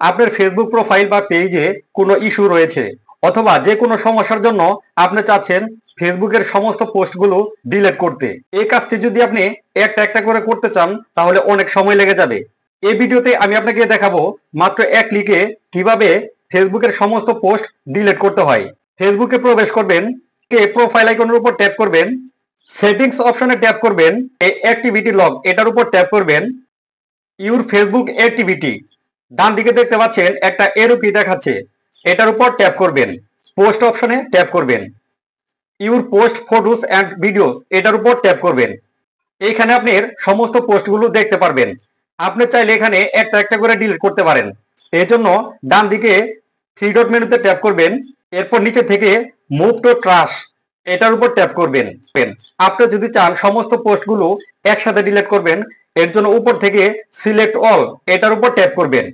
আপনার Facebook profile বা পেজে কোনো ইস্যু রয়েছে, অথবা যে কোনো সমস্যার জন্য আপনি চাচ্ছেন ফেসবুকের সমস্ত পোস্টগুলো ডিলিট করতে। এই কাজটি যদি আপনি একটা একটা করে করতে চান তাহলে অনেক সময় লেগে যাবে। এই ভিডিওতে আমি আপনাকে দেখাবো মাত্র এক ক্লিকে কিভাবে ফেসবুকের সমস্ত পোস্ট ডিলিট করতে হয়। ফেসবুকে প্রবেশ করবেন, প্রোফাইল আইকনের উপর ট্যাপ করবেন, সেটিংস অপশনে ট্যাপ করবেন, অ্যাক্টিভিটি লগ এটার উপর ট্যাপ করবেন, ইউর ফেসবুক অ্যাক্টিভিটি ডান দিকে দেখতে পাচ্ছেন একটা এরো কি দেখাচ্ছে, এটার উপর ট্যাপ করবেন, পোস্ট অপশনে ট্যাপ করবেন, your post photos and videos এটার উপর ট্যাপ করবেন। এইখানে আপনার সমস্ত পোস্টগুলো দেখতে পারবেন। আপনি চাইলে এখানে একটা একটা করে ডিলিট করতে পারেন। এর জন্য ডান দিকে থ্রি ডট মেনুতে ট্যাপ করবেন, এরপর নিচে থেকে মুভ টু ট্রাশ এটার উপর ট্যাপ করবেন। আপনি যদি চান সমস্ত পোস্টগুলো একসাথে ডিলিট করবেন, এর জন্য উপর থেকে সিলেক্ট অল এটার উপর ট্যাপ করবেন।